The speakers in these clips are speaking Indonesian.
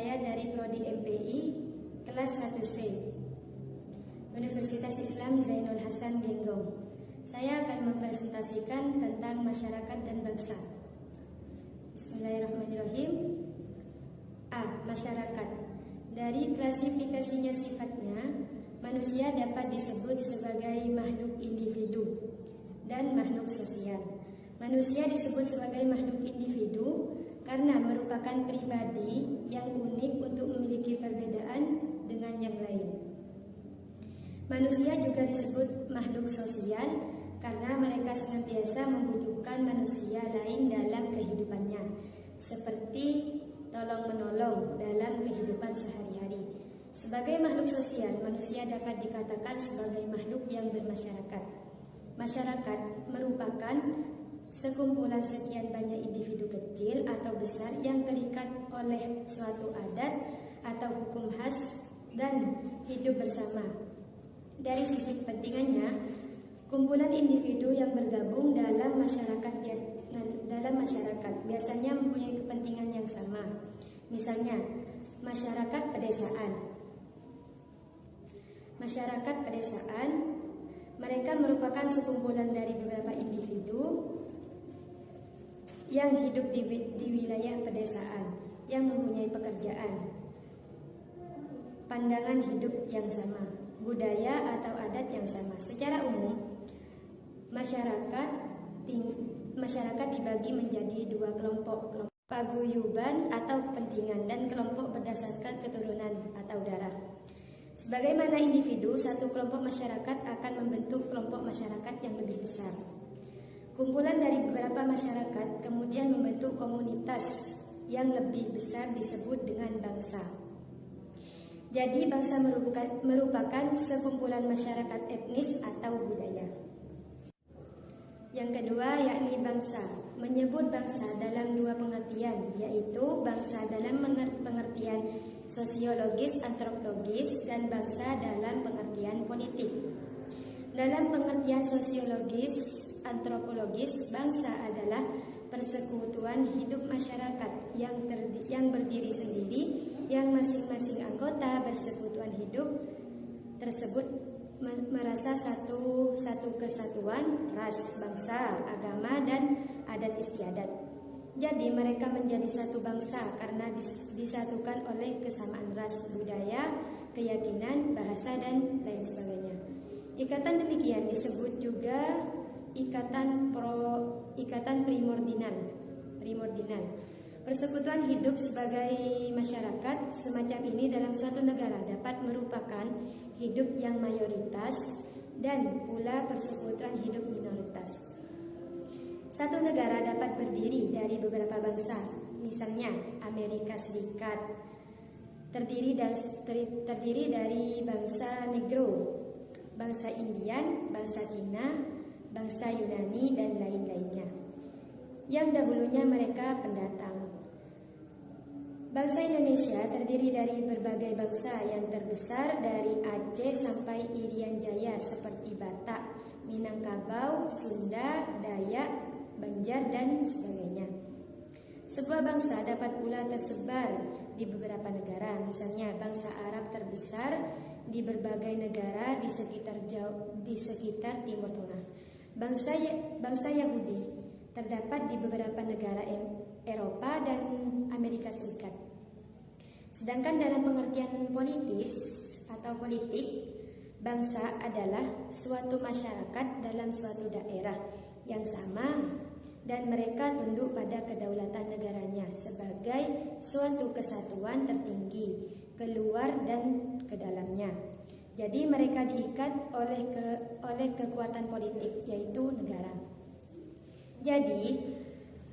saya dari Prodi MPI kelas 1C Universitas Islam Zainul Hasan Genggong. Saya akan mempresentasikan tentang masyarakat dan bangsa. Bismillahirrahmanirrahim. A. Masyarakat. Dari klasifikasinya sifatnya, manusia dapat disebut sebagai makhluk individu dan makhluk sosial. Manusia disebut sebagai makhluk individu karena merupakan pribadi yang unik untuk memiliki perbedaan dengan yang lain. Manusia juga disebut makhluk sosial karena mereka senantiasa membutuhkan manusia lain dalam kehidupannya, seperti tolong-menolong dalam kehidupan sehari-hari. Sebagai makhluk sosial, manusia dapat dikatakan sebagai makhluk yang bermasyarakat. Masyarakat merupakan sekumpulan sekian banyak individu kecil atau besar yang terikat oleh suatu adat atau hukum khas dan hidup bersama. Dari sisi kepentingannya, kumpulan individu yang bergabung dalam masyarakat biasanya mempunyai kepentingan yang sama. Misalnya, masyarakat pedesaan. Masyarakat pedesaan, mereka merupakan sekumpulan dari beberapa individu yang hidup di wilayah pedesaan, yang mempunyai pekerjaan, pandangan hidup yang sama, budaya atau adat yang sama. Secara umum, masyarakat dibagi menjadi dua kelompok paguyuban atau kepentingan dan kelompok berdasarkan keturunan atau darah. Sebagaimana individu, satu kelompok masyarakat akan membentuk kelompok masyarakat yang lebih besar. Kumpulan dari beberapa masyarakat kemudian membentuk komunitas yang lebih besar disebut dengan bangsa. Jadi bangsa merupakan sekumpulan masyarakat etnis atau budaya. Yang kedua yakni bangsa. Menyebut bangsa dalam dua pengertian, yaitu bangsa dalam pengertian sosiologis antropologis dan bangsa dalam pengertian politik. Dalam pengertian sosiologis antropologis, bangsa adalah persekutuan hidup masyarakat yang berdiri sendiri, yang masing-masing anggota bersekutuan hidup tersebut merasa satu kesatuan ras, bangsa, agama, dan adat istiadat. Jadi mereka menjadi satu bangsa karena disatukan oleh kesamaan ras, budaya, keyakinan, bahasa, dan lain sebagainya. Ikatan demikian disebut juga ikatan primordial. Persekutuan hidup sebagai masyarakat semacam ini dalam suatu negara dapat merupakan hidup yang mayoritas dan pula persekutuan hidup minoritas. Satu negara dapat berdiri dari beberapa bangsa. Misalnya Amerika Serikat terdiri dari bangsa Negro, bangsa Indian, bangsa Cina, bangsa Yunani, dan lain-lainnya, yang dahulunya mereka pendatang. Bangsa Indonesia terdiri dari berbagai bangsa yang terbesar dari Aceh sampai Irian Jaya seperti Batak, Minangkabau, Sunda, Dayak, Banjar, dan sebagainya. Sebuah bangsa dapat pula tersebar di beberapa negara. Misalnya bangsa Arab terbesar di berbagai negara di sekitar Timur Tengah. Bangsa Yahudi terdapat di beberapa negara Eropa dan Amerika Serikat. Sedangkan dalam pengertian politik, bangsa adalah suatu masyarakat dalam suatu daerah yang sama dan mereka tunduk pada kedaulatan negaranya sebagai suatu kesatuan tertinggi keluar dan ke dalamnya. Jadi mereka diikat oleh kekuatan politik, yaitu negara. Jadi,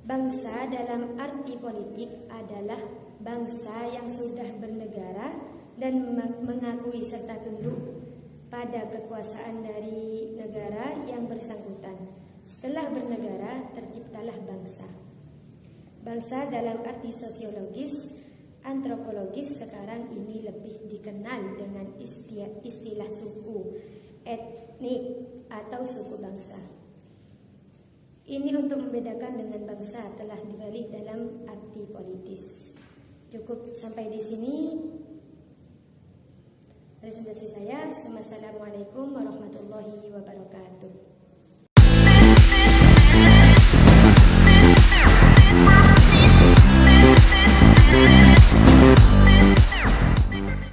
bangsa dalam arti politik adalah bangsa yang sudah bernegara dan mengakui serta tunduk pada kekuasaan dari negara yang bersangkutan. Setelah bernegara, terciptalah bangsa. Bangsa dalam arti sosiologis, antropologis sekarang ini lebih dikenal dengan istilah suku, etnik, atau suku bangsa. Ini untuk membedakan dengan bangsa telah dibalik dalam arti politis. Cukup sampai di sini presentasi saya. Wassalamualaikum warahmatullahi wabarakatuh.